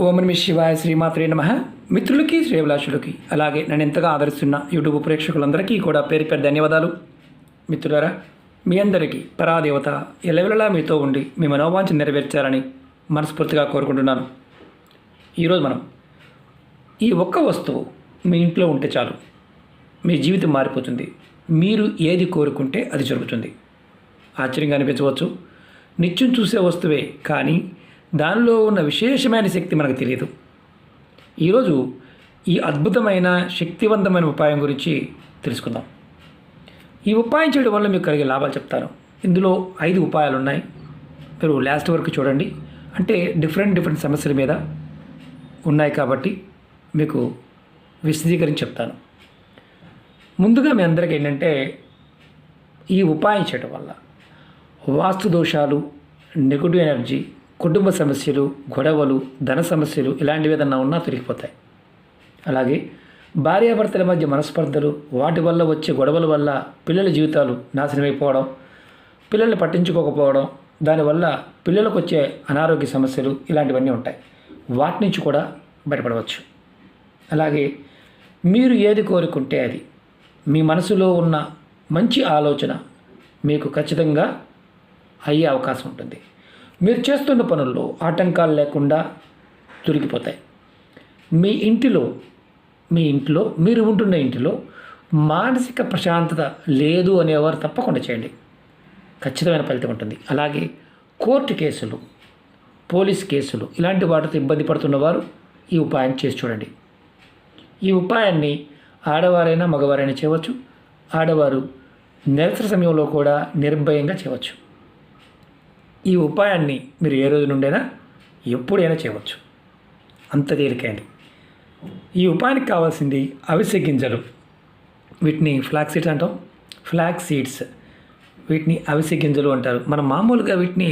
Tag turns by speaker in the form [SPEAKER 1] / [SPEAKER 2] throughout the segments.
[SPEAKER 1] ఓం నమః శివాయ శ్రీమాత్రే నమః. మిత్రులకి శ్రేయభిలాషులకి అలాగే నన్ను ఎంతగా ఆదరిస్తున్న యూట్యూబ్ ప్రేక్షకులందరికీ కూడా పేరు పేరు ధన్యవాదాలు. మిత్రులారా, మీ అందరికీ పరాదేవత ఎల్లవెల్లలా మీతో ఉండి మీ మనోవాంఛ నెరవేర్చాలని మనస్ఫూర్తిగా కోరుకుంటున్నాను. ఈరోజు మనం ఈ ఒక్క వస్తువు మీ ఇంట్లో ఉంటే చాలు, మీ జీవితం మారిపోతుంది. మీరు ఏది కోరుకుంటే అది జరుగుతుంది. ఆశ్చర్యంగా అనిపించవచ్చు, నిత్యం చూసే వస్తువే కానీ దానిలో ఉన్న విశేషమైన శక్తి మనకు తెలియదు. ఈరోజు ఈ అద్భుతమైన శక్తివంతమైన ఉపాయం గురించి తెలుసుకుందాం. ఈ ఉపాయం చేయడం వల్ల మీకు కలిగే లాభాలు చెప్తాను. ఇందులో 5 ఉపాయాలు ఉన్నాయి. మీరు లాస్ట్ వరకు చూడండి. అంటే డిఫరెంట్ సమస్యల మీద ఉన్నాయి కాబట్టి మీకు విశదీకరించి చెప్తాను. ముందుగా మీ అందరికీ ఏంటంటే, ఈ ఉపాయం చేయడం వల్ల వాస్తు దోషాలు, నెగటివ్ ఎనర్జీ, కుటుంబ సమస్యలు, గొడవలు, ధన సమస్యలు ఇలాంటివి ఏదన్నా ఉన్నా తొలగిపోతాయి. అలాగే భార్యాభర్తల మధ్య మనస్పర్ధలు, వాటి వల్ల వచ్చే గొడవల వల్ల పిల్లల జీవితాలు నాశనమైపోవడం, పిల్లల్ని పట్టించుకోకపోవడం, దానివల్ల పిల్లలకు వచ్చే అనారోగ్య సమస్యలు ఇలాంటివన్నీ ఉంటాయి. వాటి నుంచి కూడా బయటపడవచ్చు. అలాగే మీరు ఏది కోరుకుంటే అది, మీ మనసులో ఉన్న మంచి ఆలోచన మీకు ఖచ్చితంగా అయ్యే అవకాశం ఉంటుంది. మీరు చేస్తున్న పనుల్లో ఆటంకాలు లేకుండా దొరికిపోతాయి. మీ ఇంట్లో మీరు ఉంటున్న ఇంటిలో మానసిక ప్రశాంతత లేదు అనేవారు తప్పకుండా చేయండి, ఖచ్చితమైన ఫలితం ఉంటుంది. అలాగే కోర్టు కేసులు, పోలీస్ కేసులు ఇలాంటి వాటితో ఇబ్బంది పడుతున్నవారు ఈ ఉపాయం చేసి చూడండి. ఈ ఉపాయాన్ని ఆడవారైనా మగవారైనా చేయవచ్చు. ఆడవారు నిరసన సమయంలో కూడా నిర్భయంగా చేయవచ్చు. ఈ ఉపాయాన్ని మీరు ఏ రోజు నుండైనా ఎప్పుడైనా చేయవచ్చు, అంత తేలికైంది. ఈ ఉపాయానికి కావాల్సింది అవిసె గింజలు. వీటిని ఫ్లాక్స్ సీడ్స్ అంటాం. ఫ్లాక్స్ సీడ్స్, వీటిని అవిసె గింజలు అంటారు. మనం మామూలుగా వీటిని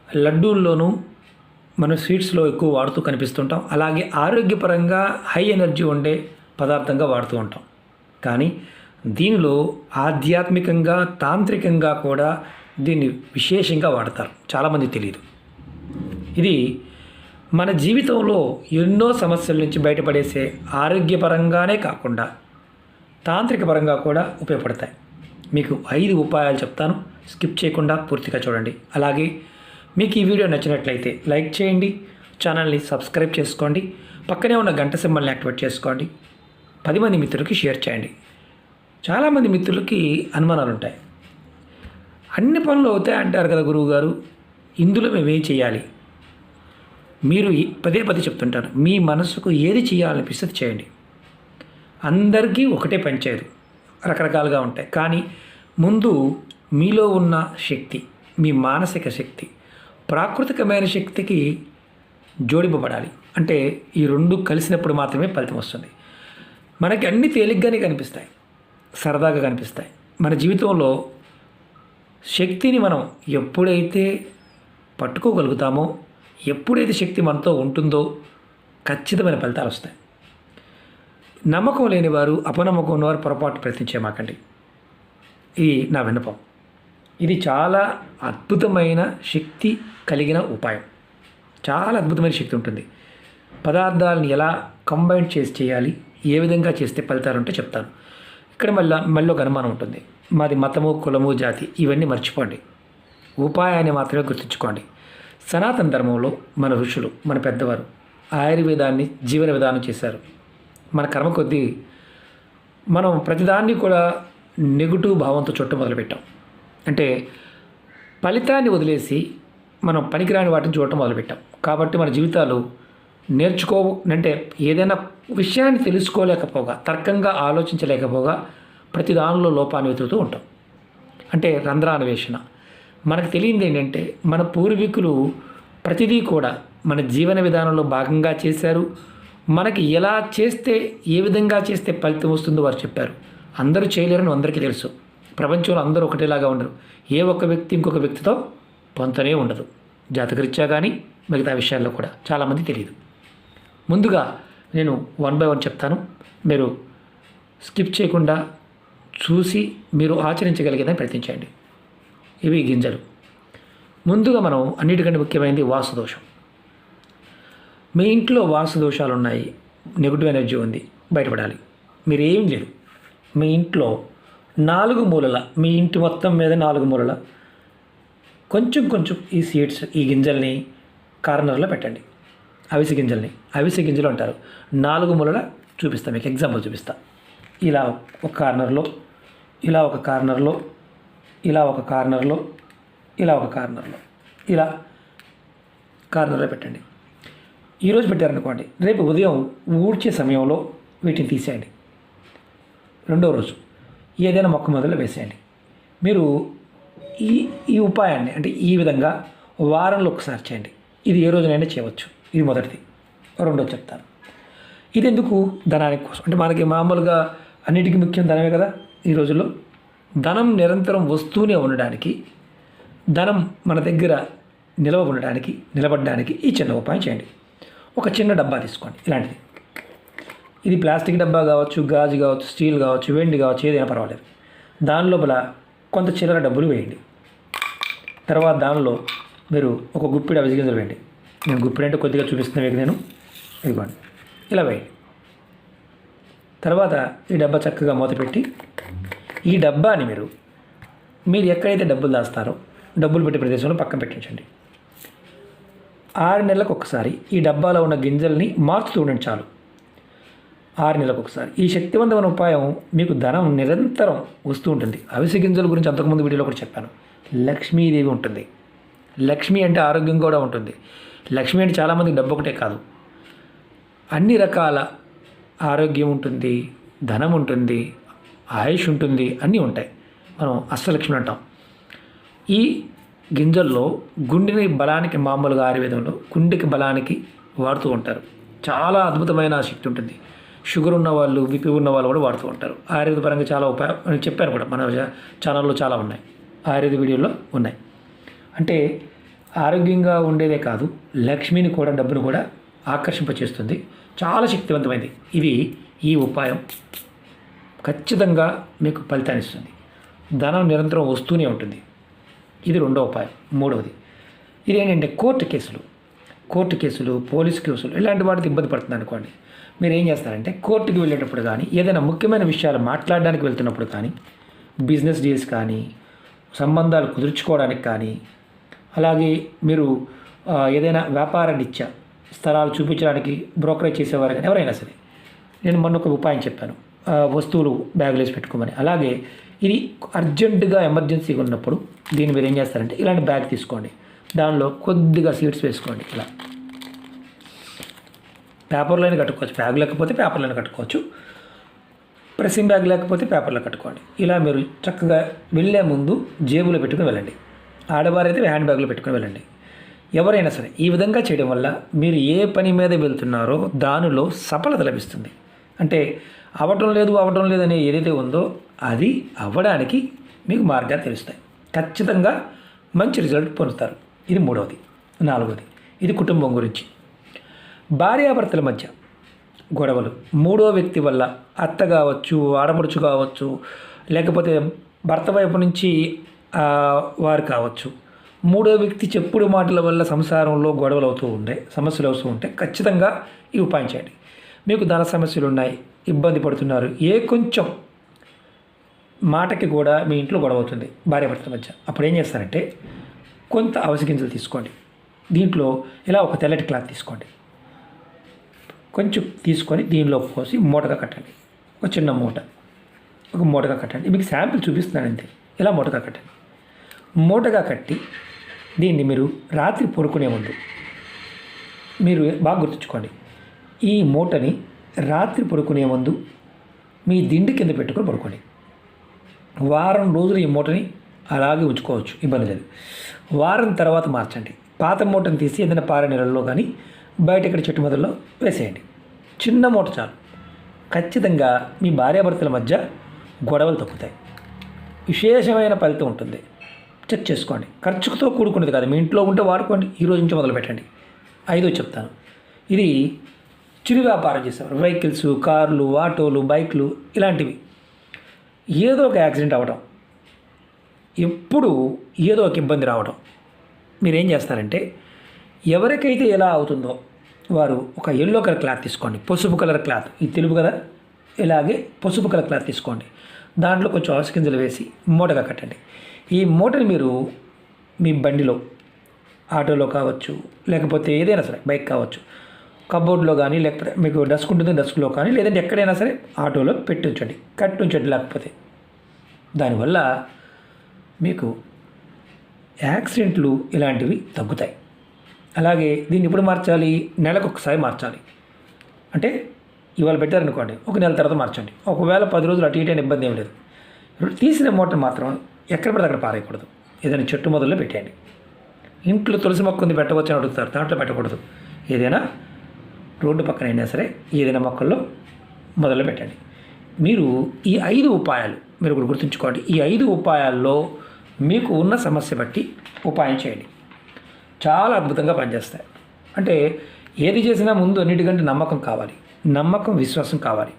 [SPEAKER 1] లడ్డూల్లోనూ మనం స్వీట్స్లో ఎక్కువ వాడుతూ కనిపిస్తుంటాం. అలాగే ఆరోగ్యపరంగా హై ఎనర్జీ ఉండే పదార్థంగా వాడుతూ ఉంటాం. కానీ దీనిలో ఆధ్యాత్మికంగా, తాంత్రికంగా కూడా దీన్ని విశేషంగా వాడతారు. చాలామంది తెలియదు. ఇది మన జీవితంలో ఎన్నో సమస్యల నుంచి బయటపడేసే ఆరోగ్యపరంగానే కాకుండా తాంత్రిక పరంగా కూడా ఉపయోగపడతాయి. మీకు 5 ఉపాయాలు చెప్తాను, స్కిప్ చేయకుండా పూర్తిగా చూడండి. అలాగే మీకు ఈ వీడియో నచ్చినట్లయితే లైక్ చేయండి, ఛానల్ని సబ్స్క్రైబ్ చేసుకోండి, పక్కనే ఉన్న గంట సింబల్ని యాక్టివేట్ చేసుకోండి, 10 మంది మిత్రులకి షేర్ చేయండి. చాలామంది మిత్రులకి అనుమానాలు ఉంటాయి. అన్ని పనులు అవుతాయి అంటారు కదా గురువుగారు, ఇందులో మేమేం చేయాలి? మీరు పదే చెప్తుంటారు, మీ మనసుకు ఏది చేయాలనిపిస్తుంది చేయండి. అందరికీ ఒకటే పని చేయదు, రకరకాలుగా ఉంటాయి. కానీ ముందు మీలో ఉన్న శక్తి, మీ మానసిక శక్తి ప్రాకృతికమైన శక్తికి జోడింపబడాలి. అంటే ఈ 2 కలిసినప్పుడు మాత్రమే ఫలితం వస్తుంది. మనకి అన్నీ తేలిగ్గానే కనిపిస్తాయి, సరదాగా కనిపిస్తాయి. మన జీవితంలో శక్తిని మనం ఎప్పుడైతే పట్టుకోగలుగుతామో, ఎప్పుడైతే శక్తి మనతో ఉంటుందో ఖచ్చితమైన ఫలితాలు వస్తాయి. నమ్మకం లేని వారు, అపనమ్మకం ఉన్నవారు పొరపాటు ప్రయత్నించేమాకండి. ఇది నా విన్నపం. ఇది చాలా అద్భుతమైన శక్తి కలిగిన ఉపాయం. చాలా అద్భుతమైన శక్తి ఉంటుంది. పదార్థాలను ఎలా కంబైన్ చేసి చేయాలి, ఏ విధంగా చేస్తే ఫలితాలు ఉంటే చెప్తాను. ఇక్కడ మళ్ళీ ఒక అనుమానం ఉంటుంది, మాది మతము, కులము, జాతి ఇవన్నీ మర్చిపోండి. ఉపాయాన్ని మాత్రమే గుర్తుంచుకోండి. సనాతన ధర్మంలో మన ఋషులు, మన పెద్దవారు ఆయుర్వేదాన్ని జీవన విధానం చేశారు. మన కర్మ కొద్దీ మనం ప్రతిదాన్ని కూడా నెగిటివ్ భావంతో చుట్టం మొదలుపెట్టాం. అంటే ఫలితాన్ని వదిలేసి మనం పనికిరాని వాటిని చూడటం మొదలుపెట్టాం. కాబట్టి మన జీవితాలు అంటే ఏదైనా విషయాన్ని తెలుసుకోలేకపోగా, తర్కంగా ఆలోచించలేకపోగా ప్రతి దానిలో లోపాన్ని వెతుకుతూ ఉంటాం. అంటే రంధ్రాన్వేషణ. మనకు తెలియంది ఏంటంటే, మన పూర్వీకులు ప్రతిదీ కూడా మన జీవన విధానంలో భాగంగా చేశారు. మనకి ఎలా చేస్తే, ఏ విధంగా చేస్తే ఫలితం వస్తుందో వారు చెప్పారు. అందరూ చేయలేరని అందరికీ తెలుసు. ప్రపంచంలో అందరూ ఒకటేలాగా ఉండరు. ఏ ఒక్క వ్యక్తి ఇంకొక వ్యక్తితో పొంతనే ఉండదు, జాతకరీత్యా కానీ మిగతా విషయాల్లో కూడా చాలామంది తెలియదు. ముందుగా నేను 1 by 1 చెప్తాను. మీరు స్కిప్ చేయకుండా చూసి మీరు ఆచరించగలిగేదని ప్రయత్నించండి. ఇవి గింజలు. ముందుగా మనం అన్నిటికంటే ముఖ్యమైనది వాస్తు దోషం. మీ ఇంట్లో వాస్తు దోషాలు ఉన్నాయి, నెగిటివ్ ఎనర్జీ ఉంది, బయటపడాలి. మీరు ఏం లేదు, మీ ఇంట్లో 4 మూలల, మీ ఇంటి మొత్తం మీద 4 మూలల కొంచెం కొంచెం ఈ సీడ్స్, ఈ గింజల్ని కార్నర్లో పెట్టండి. అవిసె గింజలు అంటారు. 4 మూలల చూపిస్తా, మీకు ఎగ్జాంపుల్ చూపిస్తా. ఇలా ఒక కార్నర్లో, ఇలా ఒక కార్నర్లో, ఇలా ఒక కార్నర్లో, ఇలా ఒక కార్నర్లో, ఇలా కార్నర్లో పెట్టండి. ఈరోజు పెట్టారనుకోండి, రేపు ఉదయం ఊడ్చే సమయంలో వీటిని తీసేయండి. రెండో రోజు ఏదైనా మొక్క మొదలు వేసేయండి. మీరు ఈ ఈ ఉపాయాన్ని అంటే ఈ విధంగా వారంలో ఒకసారి చేయండి. ఇది ఏ రోజునైనా చేయవచ్చు. ఇది మొదటిది. రెండోది చెప్తాను. ఇది ఎందుకు? ధనానికి కోసం. అంటే మనకి మామూలుగా అన్నిటికీ ముఖ్యం ధనమే కదా. ఈ రోజుల్లో ధనం నిరంతరం వస్తూనే ఉండడానికి, ధనం మన దగ్గర నిలబడడానికి ఈ చిన్న ఉపాయం చేయండి. ఒక చిన్న డబ్బా తీసుకోండి. ఇలాంటిది, ఇది ప్లాస్టిక్ డబ్బా కావచ్చు, గాజు కావచ్చు, స్టీల్ కావచ్చు, వెండి కావచ్చు, ఏదైనా పర్వాలేదు. దాని లోపల కొంత చిల్లర డబ్బులు వేయండి. తర్వాత దానిలో మీరు ఒక గుప్పిడి అవిసె గింజలు వేయండి. నేను గుప్పిడి అంటే కొద్దిగా చూపిస్తున్నా మీకు నేను. ఇదిగోండి, ఇలా వేయండి. తర్వాత ఈ డబ్బా చక్కగా మూత పెట్టి, ఈ డబ్బాని మీరు ఎక్కడైతే డబ్బులు దాస్తారో డబ్బులు పెట్టే ప్రదేశంలో పక్కన పెట్టించండి. 6 నెలలకు ఒకసారి ఈ డబ్బాలో ఉన్న గింజల్ని మార్చుతూ ఉండండి. చాలు, 6 నెలలకు ఒకసారి. ఈ శక్తివంతమైన ఉపాయం మీకు ధనం నిరంతరం వస్తూ ఉంటుంది. అవిసె గింజల గురించి అంతకుముందు వీడియోలో కూడా చెప్పాను. లక్ష్మీదేవి ఉంటుంది. లక్ష్మి అంటే ఆరోగ్యం కూడా ఉంటుంది. లక్ష్మి అంటే చాలామందికి డబ్బు ఒకటే కాదు, అన్ని రకాల ఆరోగ్యం ఉంటుంది, ధనం ఉంటుంది, ఆయుష్ ఉంటుంది, అన్నీ ఉంటాయి. మనం అష్టలక్ష్మి అంటాం. ఈ గింజల్లో గుండెని బలానికి, మామూలుగా ఆయుర్వేదంలో గుండెకి బలానికి వాడుతూ ఉంటారు. చాలా అద్భుతమైన శక్తి ఉంటుంది. షుగర్ ఉన్న వాళ్ళు, బీపీ ఉన్న వాళ్ళు కూడా వాడుతూ ఉంటారు. ఆయుర్వేద పరంగా చాలా ఉపయోగం చెప్పాను కూడా, మన ఛానల్లో చాలా ఉన్నాయి, ఆయుర్వేద వీడియోలో ఉన్నాయి. అంటే ఆరోగ్యంగా ఉండేదే కాదు, లక్ష్మిని కూడా, డబ్బును కూడా ఆకర్షింపచేస్తుంది. చాలా శక్తివంతమైనది ఇది. ఈ ఉపాయం ఖచ్చితంగా మీకు ఫలితాన్ని ఇస్తుంది. ధనం నిరంతరం వస్తూనే ఉంటుంది. ఇది రెండో ఉపాయం. మూడవది ఇదేంటంటే కోర్టు కేసులు, పోలీస్ కేసులు, ఇలాంటి వాటికి ఇబ్బంది పడుతుంది అనుకోండి. మీరు ఏం చేస్తారంటే కోర్టుకి వెళ్ళేటప్పుడు కానీ, ఏదైనా ముఖ్యమైన విషయాలు మాట్లాడడానికి వెళ్తున్నప్పుడు కానీ, బిజినెస్ డీల్స్ కానీ, సంబంధాలు కుదుర్చుకోవడానికి కానీ, అలాగే మీరు ఏదైనా వ్యాపార రీత్యా స్థలాలు చూపించడానికి బ్రోకరేజ్ చేసేవారు కానీ ఎవరైనా సరే, నేను మొన్న ఒక ఉపాయం చెప్పాను, వస్తువులు బ్యాగులు వేసి పెట్టుకోమని. అలాగే ఇది అర్జెంటుగా ఎమర్జెన్సీగా ఉన్నప్పుడు దీన్ని మీరు ఏం చేస్తారంటే ఇలాంటి బ్యాగ్ తీసుకోండి. దానిలో కొద్దిగా సీడ్స్ వేసుకోండి. ఇలా పేపర్లోనే కట్టుకోవచ్చు, బ్యాగ్ లేకపోతే పేపర్లోనే కట్టుకోవచ్చు, ప్రెస్సింగ్ బ్యాగ్ లేకపోతే పేపర్లో కట్టుకోండి. ఇలా మీరు చక్కగా వెళ్ళే ముందు జేబులో పెట్టుకుని వెళ్ళండి. ఆడవారైతే హ్యాండ్ బ్యాగ్లో పెట్టుకుని వెళ్ళండి. ఎవరైనా సరే ఈ విధంగా చేయడం వల్ల మీరు ఏ పని మీద వెళ్తున్నారో దానిలో సఫలత లభిస్తుంది. అంటే అవ్వటం లేదు అనే ఏదైతే ఉందో అది అవ్వడానికి మీకు మార్గాలు తెలుస్తాయి. ఖచ్చితంగా మంచి రిజల్ట్ పొందుతారు. ఇది మూడవది. నాలుగవది ఇది కుటుంబం గురించి. భార్యాభర్తల మధ్య గొడవలు, మూడో వ్యక్తి వల్ల, అత్త కావచ్చు, ఆడపడుచు కావచ్చు, లేకపోతే భర్త వైపు నుంచి వారు కావచ్చు, మూడో వ్యక్తి చెప్పుడు మాటల వల్ల సంసారంలో గొడవలు అవుతూ ఉంటాయి, సమస్యలు అవుతూ ఉంటాయి. ఖచ్చితంగా ఈ ఉపాయం చేయండి. మీకు ధన సమస్యలు ఉన్నాయి, ఇబ్బంది పడుతున్నారు, ఏ కొంచెం మాటకి కూడా మీ ఇంట్లో గొడవ అవుతుంది భార్యాభర్తల మధ్య. అప్పుడు ఏం చేస్తారంటే కొంత అవిసె గింజలు తీసుకోండి. దీంట్లో ఇలా ఒక తెల్లటి క్లాత్ తీసుకోండి. కొంచెం తీసుకొని దీనిలో పోసి మూటగా కట్టండి. ఒక చిన్న మూటగా కట్టండి. మీకు శాంపిల్ చూపిస్తున్నాను అంతే. ఇలా మూటగా కట్టండి. మూటగా కట్టి దీన్ని మీరు రాత్రి పడుకునే ముందు మీరు బాగా గుర్తుంచుకోండి. ఈ మూటని రాత్రి పడుకునే ముందు మీ దిండు కింద పెట్టుకొని పడుకోండి. వారం రోజులు ఈ మూటని అలాగే ఉంచుకోవచ్చు, ఇబ్బంది లేదు. వారం తర్వాత మార్చండి. పాత మూటను తీసి ఏదైనా పారే నీళ్ళల్లో కానీ బయట ఇక్కడ చెట్టు మొదల్లో వేసేయండి. చిన్న మూట చాలు. ఖచ్చితంగా మీ భార్యాభర్తల మధ్య గొడవలు తగ్గుతాయి. విశేషమైన ఫలితం ఉంటుంది. చెక్ చేసుకోండి. ఖర్చుతో కూడుకున్నది కాదు, మీ ఇంట్లో ఉంటే వాడుకోండి. ఈరోజు నుంచి మొదలు పెట్టండి. 5వ చెప్తాను. ఇది చిరు వ్యాపారం చేసేవారు, వెహికల్స్, కార్లు, ఆటోలు, బైక్లు, ఇలాంటివి. ఏదో ఒక యాక్సిడెంట్ అవ్వడం, ఎప్పుడు ఏదో ఒక ఇబ్బంది రావడం. మీరేం చేస్తారంటే ఎవరికైతే ఎలా అవుతుందో వారు ఒక ఎల్లో కలర్ క్లాత్ తీసుకోండి, పసుపు కలర్ క్లాత్, ఇది తెలుపు కదా, ఇలాగే పసుపు కలర్ క్లాత్ తీసుకోండి. దాంట్లో కొంచెం అవిసె గింజలు వేసి మూటగా కట్టండి. ఈ మూటని మీరు మీ బండిలో, ఆటోలో కావచ్చు, లేకపోతే ఏదైనా సరే బైక్ కావచ్చు, కబోర్డ్లో కానీ, లేకపోతే మీకు డస్క్ ఉంటుంది డస్క్లో కానీ, లేదంటే ఎక్కడైనా సరే ఆటోలో పెట్టి ఉంచండి, కట్టి ఉంచండి. లేకపోతే దానివల్ల మీకు యాక్సిడెంట్లు ఇలాంటివి తగ్గుతాయి. అలాగే దీన్ని ఎప్పుడు మార్చాలి? నెలకు ఒకసారి మార్చాలి. అంటే ఇవాళ పెట్టారనుకోండి, ఒక నెల తర్వాత మార్చండి. ఒకవేళ 10 రోజులు అటు ఇటు అయిన ఇబ్బంది ఏం లేదు. తీసిన మూటను మాత్రం ఎక్కడ పడితే అక్కడ పారేయకూడదు, ఏదైనా చెట్టు మొదల్లో పెట్టేయండి. ఇంట్లో తులసి మొక్క ఉంది పెట్టవచ్చు అని అడుగుతారు, దాంట్లో పెట్టకూడదు. ఏదైనా రోడ్డు పక్కన అయినా సరే ఏదైనా మొక్కల్లో మొదలు పెట్టండి. మీరు ఈ 5 ఉపాయాలు మీరు ఒకటి గుర్తుంచుకోండి. ఈ 5 ఉపాయాల్లో మీకు ఉన్న సమస్య బట్టి ఉపాయం చేయండి, చాలా అద్భుతంగా పనిచేస్తాయి. అంటే ఏది చేసినా ముందు అన్నిటికంటే నమ్మకం కావాలి, నమ్మకం విశ్వాసం కావాలి.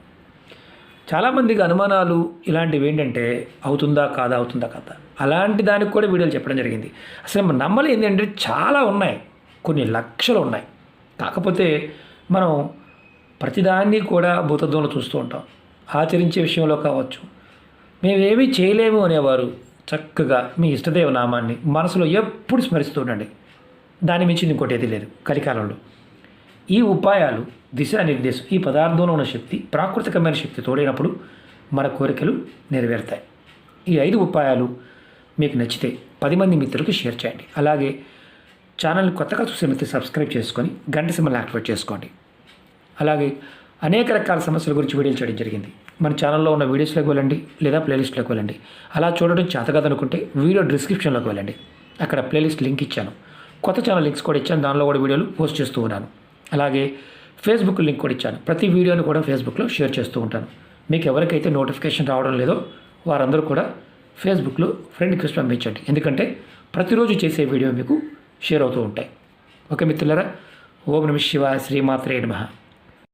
[SPEAKER 1] చాలామందికి అనుమానాలు ఇలాంటివి ఏంటంటే అవుతుందా కాదా అలాంటి దానికి కూడా వీడియోలు చెప్పడం జరిగింది. అసలు నమ్మలు ఏంటంటే చాలా ఉన్నాయి, కొన్ని లక్షలు ఉన్నాయి. కాకపోతే మనం ప్రతిదాన్ని కూడా భూతత్వంలో చూస్తూ ఉంటాం. ఆచరించే విషయంలో కావచ్చు, మేమేమీ చేయలేము అనేవారు చక్కగా మీ ఇష్టదేవ నామాన్ని మనసులో ఎప్పుడు స్మరిస్తూ ఉండండి. దాని మించింది ఇంకోటి ఏది లేదు కలికాలంలో. ఈ ఉపాయాలు దిశానిర్దేశం, ఈ పదార్థంలో ఉన్న శక్తి ప్రాకృతికమైన శక్తి తోడైనప్పుడు మన కోరికలు నెరవేరుతాయి. ఈ 5 ఉపాయాలు మీకు నచ్చితే 10 మంది మిత్రులకు షేర్ చేయండి. అలాగే ఛానల్ని కొత్తగా చూసే మిత్రులు సబ్స్క్రైబ్ చేసుకొని గంట సింబల్ యాక్టివేట్ చేసుకోండి. అలాగే అనేక రకాల సమస్యల గురించి వీడియోలు చేయడం జరిగింది. మన ఛానల్లో ఉన్న వీడియోస్లోకి వెళ్ళండి, లేదా ప్లేలిస్ట్లోకి వెళ్ళండి. అలా చూడడం చేత కాదనుకుంటే వీడియో డిస్క్రిప్షన్లోకి వెళ్ళండి, అక్కడ ప్లేలిస్ట్ లింక్ ఇచ్చాను. కొత్త ఛానల్ లింక్స్ కూడా ఇచ్చాను, దానిలో కూడా వీడియోలు పోస్ట్ చేస్తూ ఉన్నాను. అలాగే ఫేస్బుక్ లింక్ కూడా ఇచ్చాను, ప్రతి వీడియోని కూడా ఫేస్బుక్లో షేర్ చేస్తూ ఉంటాను. మీకు ఎవరికైతే నోటిఫికేషన్ రావడం లేదో వారందరూ కూడా ఫేస్బుక్లో ఫ్రెండ్ రిక్వెస్ట్ పంపించండి, ఎందుకంటే ప్రతిరోజు చేసే వీడియో మీకు షేర్ అవుతూ ఉంటాయి. ఓకే మిత్రులారా, ఓం నమః శివాయ, శ్రీమాత్రే నమః.